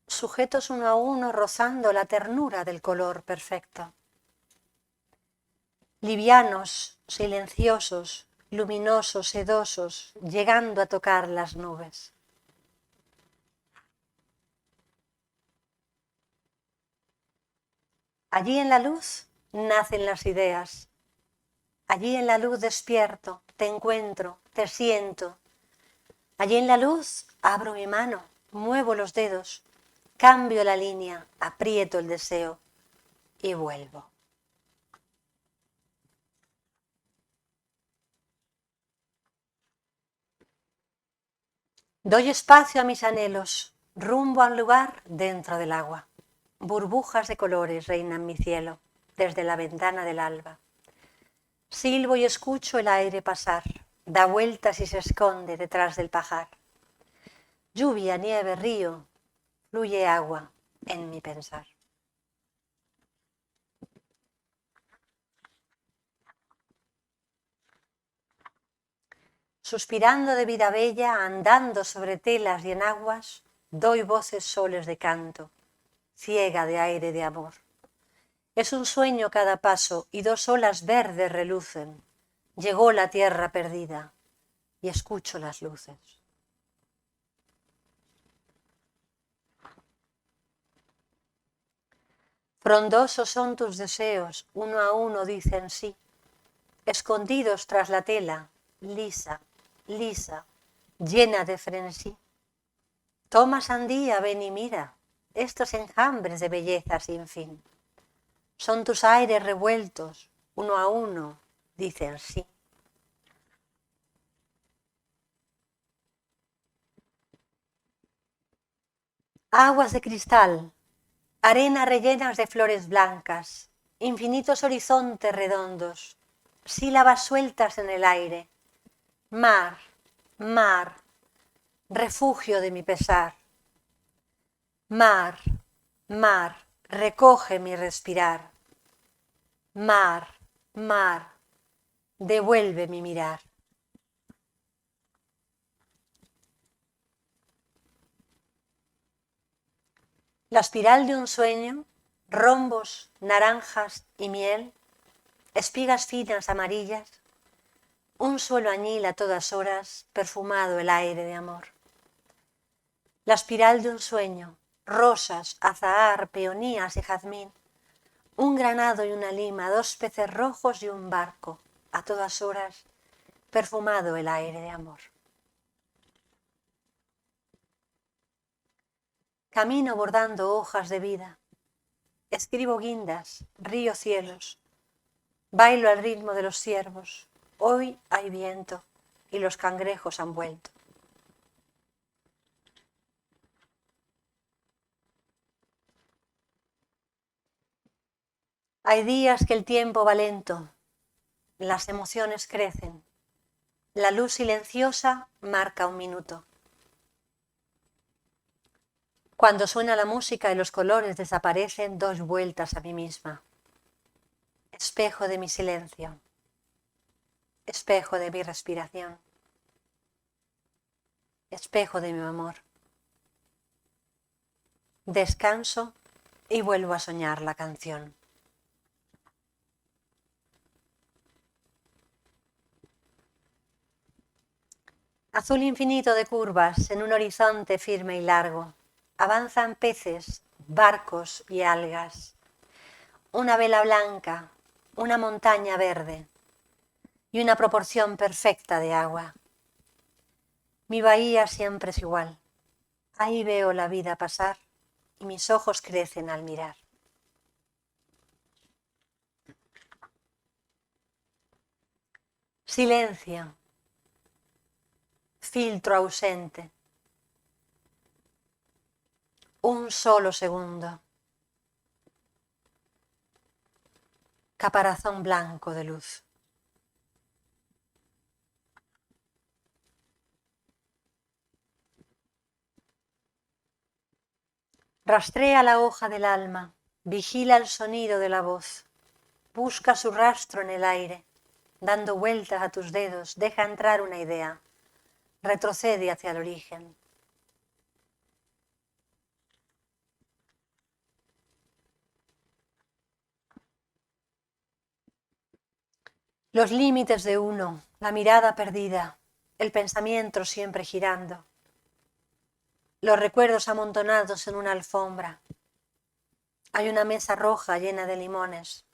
sujetos uno a uno rozando la ternura del color perfecto. Livianos, silenciosos, luminosos, sedosos, llegando a tocar las nubes. Allí en la luz nacen las ideas. Allí en la luz despierto, te encuentro, te siento. Allí en la luz abro mi mano, muevo los dedos, cambio la línea, aprieto el deseo y vuelvo. Doy espacio a mis anhelos, rumbo a un lugar dentro del agua. Burbujas de colores reinan mi cielo desde la ventana del alba. Silbo y escucho el aire pasar, da vueltas y se esconde detrás del pajar. Lluvia, nieve, río, fluye agua en mi pensar. Suspirando de vida bella, andando sobre telas y en aguas, doy voces soles de canto, ciega de aire de amor. Es un sueño cada paso y dos olas verdes relucen. Llegó la tierra perdida y escucho las luces. Frondosos son tus deseos, uno a uno dicen sí, escondidos tras la tela, lisa, lisa, llena de frenesí. Toma sandía, ven y mira, estos enjambres de belleza sin fin. Son tus aires revueltos, uno a uno dicen sí. Aguas de cristal, arena rellenas de flores blancas, infinitos horizontes redondos, sílabas sueltas en el aire. Mar, mar, refugio de mi pesar. Mar, mar, recoge mi respirar. Mar, mar, devuelve mi mirar. La espiral de un sueño, rombos, naranjas y miel, espigas finas amarillas, un suelo añil a todas horas, perfumado el aire de amor. La espiral de un sueño, rosas, azahar, peonías y jazmín, un granado y una lima, dos peces rojos y un barco, a todas horas, perfumado el aire de amor. Camino bordando hojas de vida, escribo guindas, río cielos, bailo al ritmo de los ciervos, hoy hay viento y los cangrejos han vuelto. Hay días que el tiempo va lento, las emociones crecen, la luz silenciosa marca un minuto. Cuando suena la música y los colores desaparecen, doy vueltas a mí misma. Espejo de mi silencio, espejo de mi respiración, espejo de mi amor. Descanso y vuelvo a soñar la canción. Azul infinito de curvas en un horizonte firme y largo. Avanzan peces, barcos y algas. Una vela blanca, una montaña verde y una proporción perfecta de agua. Mi bahía siempre es igual. Ahí veo la vida pasar y mis ojos crecen al mirar. Silencio. Filtro ausente. Un solo segundo. Caparazón blanco de luz. Rastrea la hoja del alma, vigila el sonido de la voz, busca su rastro en el aire, dando vueltas a tus dedos, deja entrar una idea, retrocede hacia el origen. Los límites de uno, la mirada perdida, el pensamiento siempre girando, los recuerdos amontonados en una alfombra. Hay una mesa roja llena de limones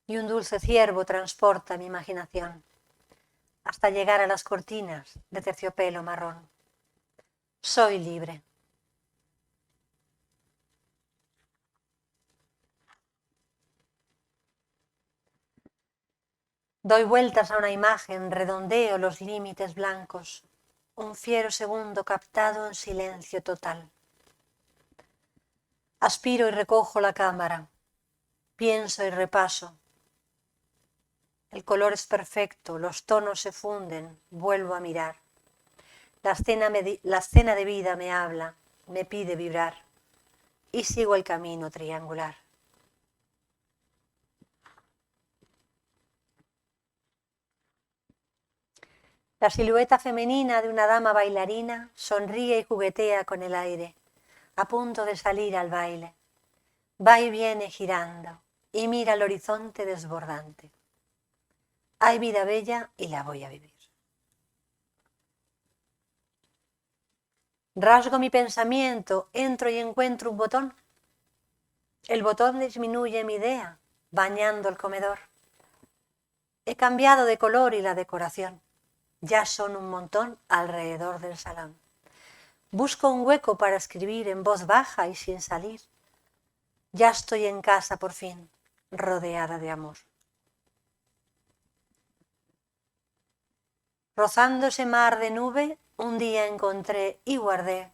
y un dulce ciervo transporta mi imaginación hasta llegar a las cortinas de terciopelo marrón. Soy libre. Doy vueltas a una imagen, redondeo los límites blancos, un fiero segundo captado en silencio total. Aspiro y recojo la cámara, pienso y repaso. El color es perfecto, los tonos se funden, vuelvo a mirar. La escena de vida me habla, me pide vibrar y sigo el camino triangular. La silueta femenina de una dama bailarina sonríe y juguetea con el aire, a punto de salir al baile. Va y viene girando y mira el horizonte desbordante. Hay vida bella y la voy a vivir. Rasgo mi pensamiento, entro y encuentro un botón. El botón disminuye mi idea, bañando el comedor. He cambiado de color y la decoración. Ya son un montón alrededor del salón. Busco un hueco para escribir en voz baja y sin salir. Ya estoy en casa por fin, rodeada de amor. Rozando ese mar de nube, un día encontré y guardé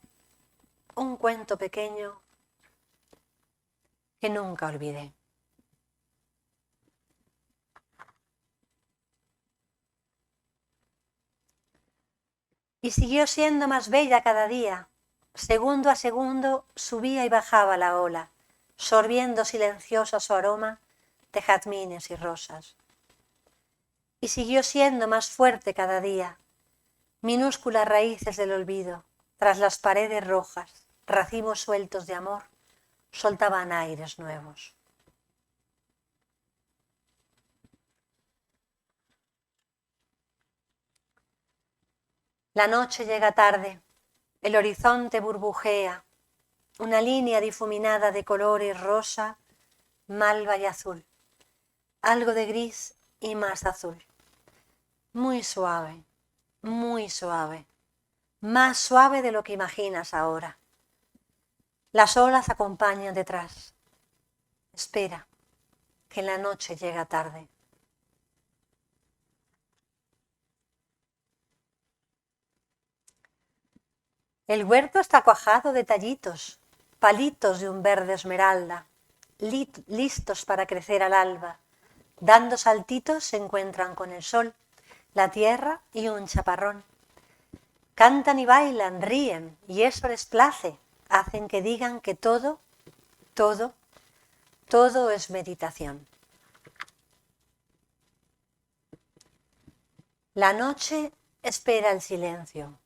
un cuento pequeño que nunca olvidé. Y siguió siendo más bella cada día. Segundo a segundo subía y bajaba la ola, sorbiendo silenciosa su aroma de jazmines y rosas. Y siguió siendo más fuerte cada día. Minúsculas raíces del olvido, tras las paredes rojas, racimos sueltos de amor, soltaban aires nuevos. La noche llega tarde, el horizonte burbujea, una línea difuminada de colores rosa, malva y azul, algo de gris y más azul. Muy suave, más suave de lo que imaginas ahora. Las olas acompañan detrás. Espera, que la noche llega tarde. El huerto está cuajado de tallitos, palitos de un verde esmeralda, listos para crecer al alba. Dando saltitos se encuentran con el sol, la tierra y un chaparrón. Cantan y bailan, ríen, y eso les place. Hacen que digan que todo es meditación. La noche espera el silencio.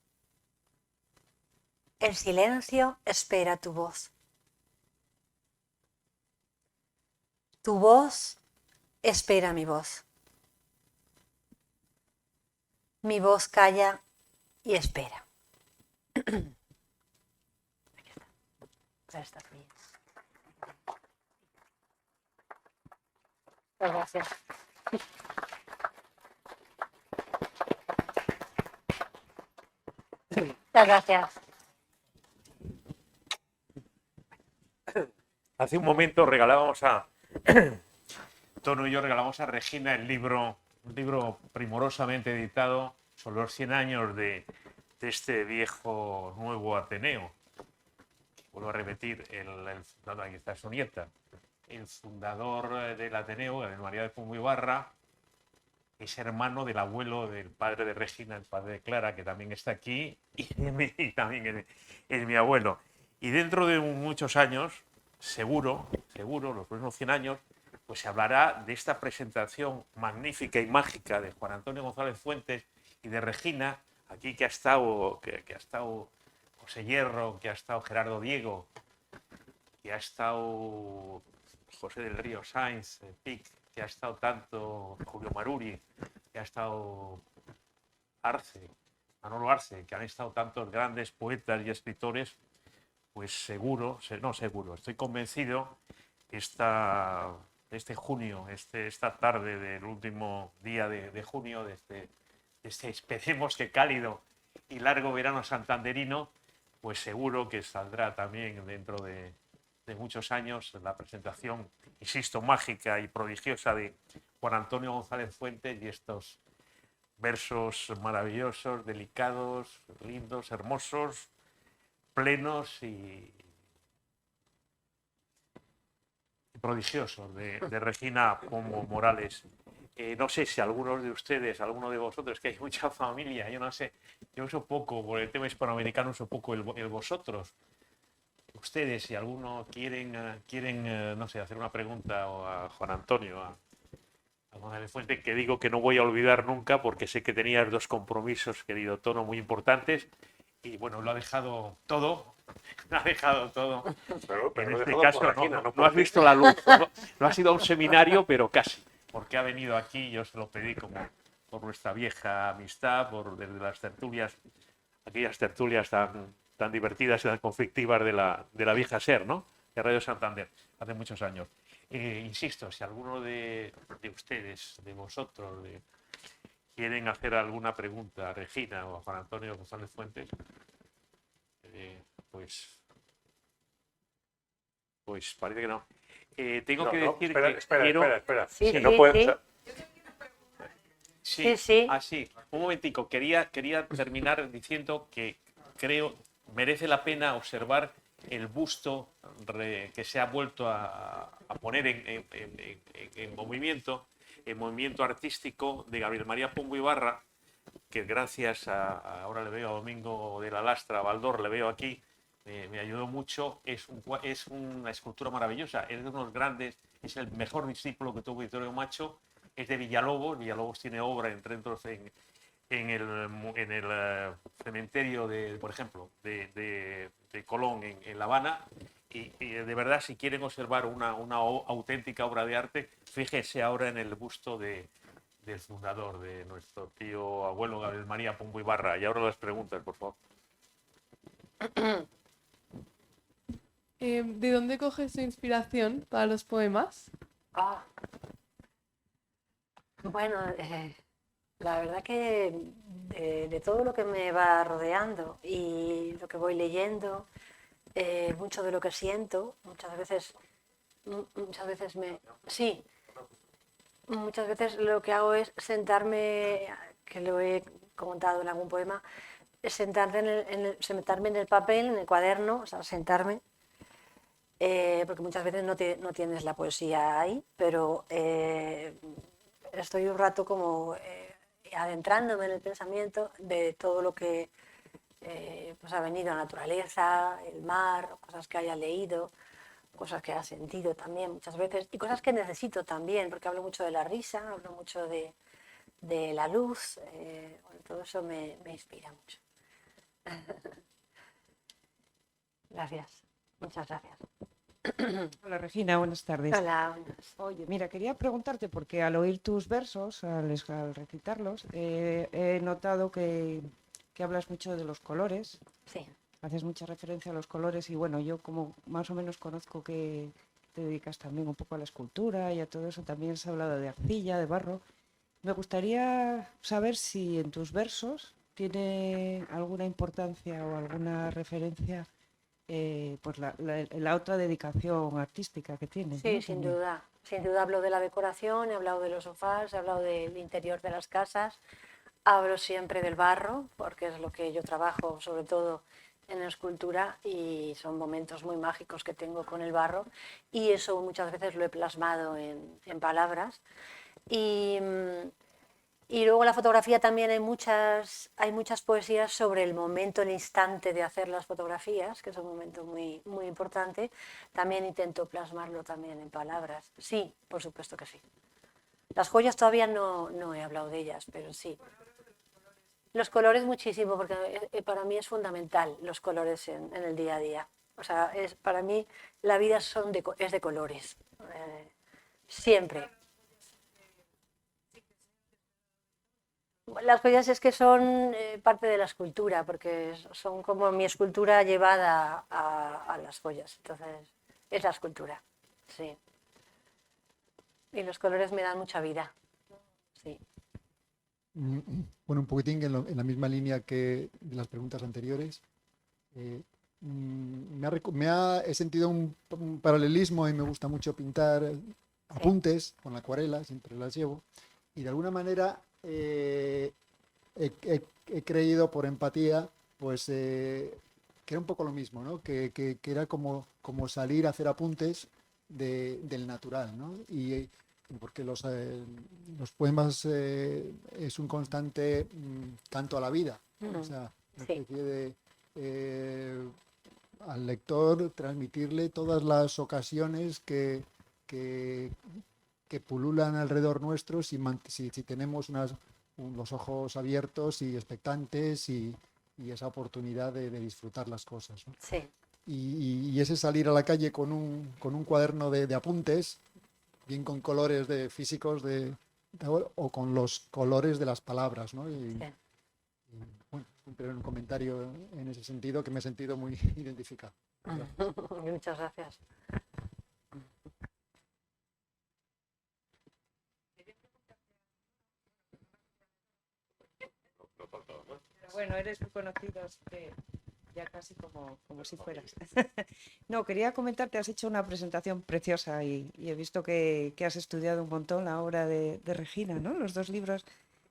El silencio espera tu voz. Tu voz espera mi voz. Mi voz calla y espera. Aquí está. Para estas mías. Muchas gracias. Muchas gracias. Hace un momento regalábamos a Tono y yo regalamos a Regina un libro primorosamente editado sobre los 100 años de este viejo nuevo Ateneo. Vuelvo a repetir, aquí está su nieta, el fundador del Ateneo, Gabriel María de Pombo y Barra, es hermano del abuelo del padre de Regina, el padre de Clara, que también está aquí, y también es mi abuelo. Y dentro de muchos años, seguro, los próximos 100 años, pues se hablará de esta presentación magnífica y mágica de Juan Antonio González Fuentes y de Regina, aquí que ha estado José Hierro, que ha estado Gerardo Diego, que ha estado José del Río Sáenz, Pic, que ha estado tanto Julio Maruri, que ha estado Manolo Arce, que han estado tantos grandes poetas y escritores, pues estoy convencido que este junio, esta tarde del último día de junio, de este esperemos que cálido y largo verano santanderino, pues seguro que saldrá también dentro de muchos años la presentación, insisto, mágica y prodigiosa de Juan Antonio González Fuentes y estos versos maravillosos, delicados, lindos, hermosos, plenos y prodigiosos de Regina Pombo Morales. No sé si alguno de vosotros, que hay mucha familia, yo no sé, yo uso poco, por el tema hispanoamericano uso poco el vosotros. Ustedes, si alguno quieren no sé, hacer una pregunta a Juan Antonio, a González Fuentes, que digo que no voy a olvidar nunca porque sé que tenías dos compromisos, querido Tono, muy importantes, y bueno, lo ha dejado todo. Pero en lo he este dejado caso por Regina, no por has ti. visto la luz, no has ido a un seminario, pero casi, porque ha venido aquí, yo se lo pedí como por nuestra vieja amistad, desde las tertulias, aquellas tertulias tan divertidas y tan conflictivas de la vieja SER, ¿no? De Radio Santander, hace muchos años. Insisto, si alguno de ustedes, de vosotros, quieren hacer alguna pregunta a Regina o a Juan Antonio González Fuentes, pues parece que no. Tengo que decir que espera. Sí, Que no sí, puede- sí. o sea, Sí. Sí. Un momentico. Quería terminar diciendo que creo merece la pena observar el busto que se ha vuelto a poner en movimiento artístico de Gabriel María Pombo y Barra, que gracias ahora le veo a Domingo de la Lastra, a Baldor, le veo aquí, me ayudó mucho. Es una escultura maravillosa, es de unos grandes, es el mejor discípulo que tuvo Vittorio Macho, es de Villalobos. Villalobos tiene obra en el cementerio, por ejemplo, de Colón en La Habana. Y de verdad, si quieren observar una auténtica obra de arte, fíjense ahora en el busto del fundador, de nuestro tío abuelo Gabriel María Pombo y Barra. Y ahora las preguntas, por favor. ¿De dónde coges tu inspiración para los poemas? Bueno, la verdad que de todo lo que me va rodeando y lo que voy leyendo, mucho de lo que siento, muchas veces lo que hago es sentarme, que lo he contado en algún poema, es sentarme en el papel, en el cuaderno, o sea, sentarme, porque muchas veces no tienes la poesía ahí, pero estoy un rato como adentrándome en el pensamiento de todo lo que pues ha venido, la naturaleza, el mar, cosas que haya leído, cosas que haya sentido también muchas veces, y cosas que necesito también, porque hablo mucho de la risa, hablo mucho de la luz, bueno, todo eso me inspira mucho. Gracias, muchas gracias. Hola Regina, buenas tardes. Hola, buenas. Oye, mira, quería preguntarte porque al oír tus versos, al recitarlos, he notado que que hablas mucho de los colores, Sí. haces mucha referencia a los colores y bueno, yo como más o menos conozco que te dedicas también un poco a la escultura y a todo eso, también has hablado de arcilla, de barro. Me gustaría saber si en tus versos tiene alguna importancia o alguna referencia pues la otra dedicación artística que tienes, Sí, ¿no? sin También. duda. Sin duda hablo de la decoración, he hablado de los sofás, he hablado del interior de las casas, hablo siempre del barro, porque es lo que yo trabajo, sobre todo en escultura, y son momentos muy mágicos que tengo con el barro, y eso muchas veces lo he plasmado en palabras. Y, y luego en la fotografía también hay muchas poesías sobre el momento, el instante de hacer las fotografías, que es un momento muy, muy importante. También intento plasmarlo también en palabras. Sí, por supuesto que sí. Las joyas todavía no he hablado de ellas, pero sí. Los colores muchísimo, porque para mí es fundamental los colores en el día a día. O sea, para mí la vida es de colores. Siempre. Las joyas es que son parte de la escultura, porque son como mi escultura llevada a las joyas. Entonces, es la escultura, sí. Y los colores me dan mucha vida, sí. Bueno, un poquitín en la misma línea que de las preguntas anteriores. He sentido un paralelismo y me gusta mucho pintar apuntes con la acuarela, siempre las llevo. Y de alguna manera he creído por empatía, pues que era un poco lo mismo, ¿no? Que era como salir a hacer apuntes del natural, ¿no? Y porque los poemas es un constante canto a la vida, o sea, una Sí. especie de al lector transmitirle todas las ocasiones que pululan alrededor nuestro si tenemos los ojos abiertos y expectantes y esa oportunidad de disfrutar las cosas, ¿no? Sí. Y ese salir a la calle con un cuaderno de apuntes, bien con colores físicos o con los colores de las palabras, ¿no? Sí. Bueno, siempre un comentario en ese sentido que me he sentido muy identificado. Muchas gracias. Pero bueno, eres muy conocido, así que ya casi como si fueras. No, quería comentarte, has hecho una presentación preciosa y he visto que has estudiado un montón la obra de Regina, ¿no? Los dos libros,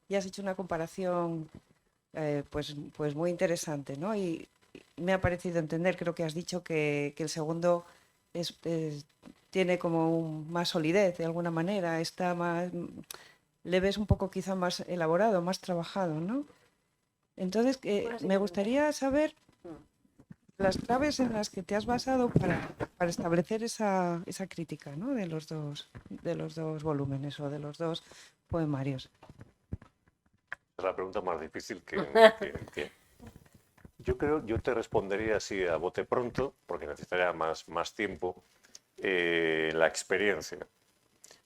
y has hecho una comparación pues muy interesante, ¿no? Y me ha parecido entender, creo que has dicho que el segundo tiene como más solidez de alguna manera, está más, le ves un poco quizá más elaborado, más trabajado, ¿no? Entonces, me gustaría saber las claves en las que te has basado para establecer esa crítica, ¿no? de los dos volúmenes o de los dos poemarios. Es la pregunta más difícil que yo te respondería así a bote pronto, porque necesitaría más tiempo, la experiencia.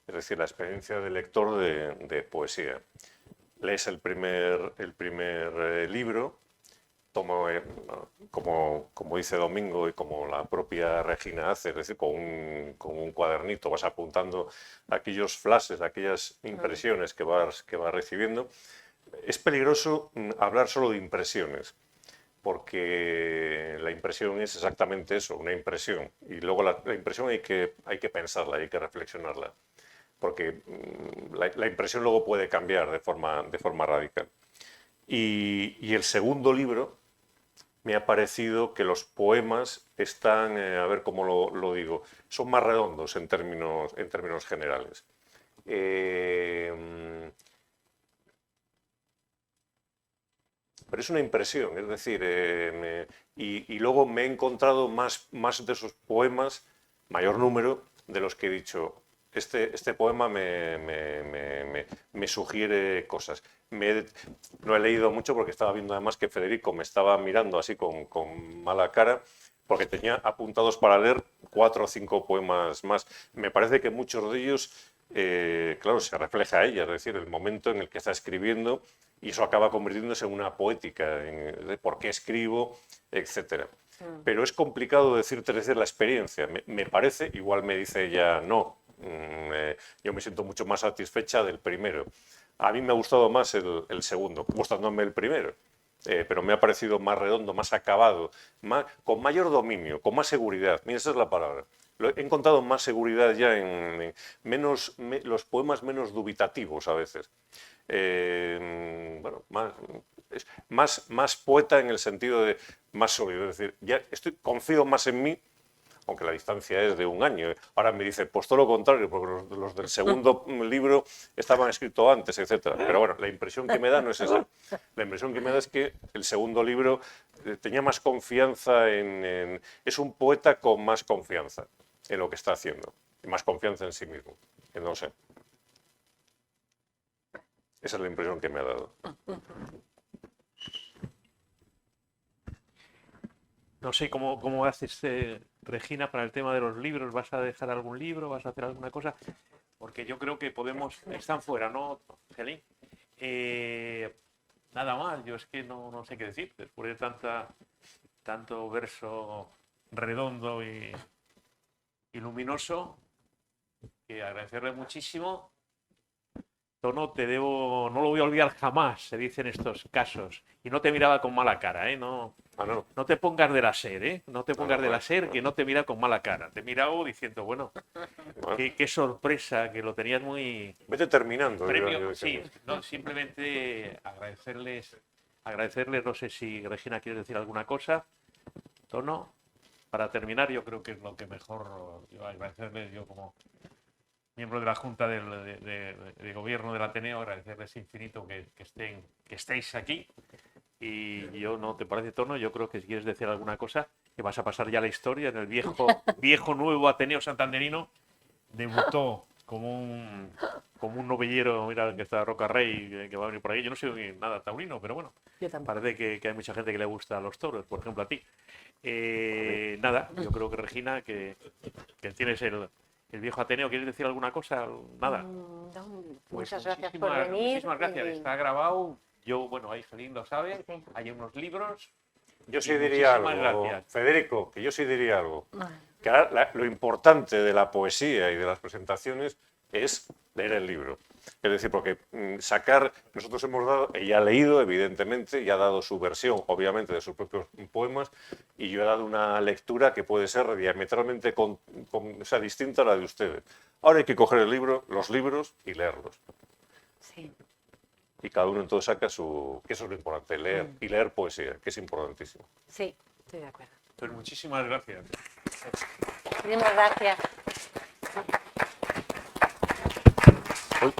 Es decir, la experiencia del lector de poesía. Lees el primer libro, como dice Domingo y como la propia Regina hace, es decir, con un cuadernito vas apuntando aquellos flashes, aquellas impresiones que vas recibiendo. Es peligroso hablar solo de impresiones, porque la impresión es exactamente eso, una impresión. Y luego la impresión hay que pensarla, hay que reflexionarla, porque la impresión luego puede cambiar de forma radical. Y el segundo libro me ha parecido que los poemas están, a ver cómo lo digo, son más redondos en términos generales. Pero es una impresión, es decir, y luego me he encontrado más de esos poemas, mayor número, de los que he dicho, este poema me sugiere cosas. No he leído mucho porque estaba viendo además que Federico me estaba mirando así con mala cara, porque tenía apuntados para leer 4 o 5 poemas más. Me parece que muchos de ellos claro, se refleja a ella, es decir, el momento en el que está escribiendo, y eso acaba convirtiéndose en una poética, de por qué escribo, etcétera. Pero es complicado decirte la experiencia. Me parece, igual me dice ella no, yo me siento mucho más satisfecha del primero. A mí me ha gustado más el segundo, gustándome el primero. Pero me ha parecido más redondo, más acabado, con mayor dominio, con más seguridad. Mira, esa es la palabra. He encontrado más seguridad ya en los poemas menos dubitativos a veces. Bueno, más poeta en el sentido de más sólido. Es decir, ya confío más en mí, aunque la distancia es de un año. Ahora me dice, pues todo lo contrario, porque los del segundo libro estaban escritos antes, etc. Pero bueno, la impresión que me da no es esa. La impresión que me da es que el segundo libro tenía más confianza es un poeta con más confianza en lo que está haciendo, y más confianza en sí mismo. Que no sé. Esa es la impresión que me ha dado. No sé cómo haces, Regina, para el tema de los libros. ¿Vas a dejar algún libro? ¿Vas a hacer alguna cosa? Porque yo creo que podemos... Están fuera, ¿no, Gelín? Nada más, yo es que no sé qué decir. Después de tanto verso redondo y luminoso, que agradecerle muchísimo. Tono, no lo voy a olvidar jamás, se dice en estos casos. Y no te miraba con mala cara, ¿eh? No te pongas de la SER, ¿eh? No te pongas de la SER, que no te mira con mala cara. Te mira diciendo, bueno, qué sorpresa, que lo tenías muy... Vete terminando. Premio, sí, no, simplemente agradecerles, no sé si Regina quiere decir alguna cosa. Tono, para terminar, yo creo que es lo que mejor, agradecerles yo como miembro de la Junta de Gobierno del Ateneo, agradecerles infinito que estéis aquí. Y yo, ¿no te parece, Tono? Yo creo que si quieres decir alguna cosa, que vas a pasar ya a la historia en el viejo nuevo Ateneo santanderino. Debutó como un novillero, mira que está Roca Rey, que va a venir por ahí. Yo no soy nada taurino, pero bueno, parece que hay mucha gente que le gusta los toros, por ejemplo a ti. Nada, yo creo que Regina, que tienes el viejo Ateneo, ¿quieres decir alguna cosa? Nada. Pues muchas gracias por venir. Muchísimas gracias, está grabado. Yo, bueno, ahí Gelín lo sabe, hay unos libros. Yo sí diría algo, gracias. Federico, que yo sí diría algo. Que lo importante de la poesía y de las presentaciones es leer el libro. Es decir, porque nosotros hemos dado, ella ha leído, evidentemente, y ha dado su versión, obviamente, de sus propios poemas, y yo he dado una lectura que puede ser diametralmente distinta a la de ustedes. Ahora hay que coger los libros y leerlos. Sí. Y cada uno entonces saca que eso es lo importante, leer, y leer poesía, que es importantísimo. Sí, estoy de acuerdo. Pues muchísimas gracias. Muchísimas gracias. Uy.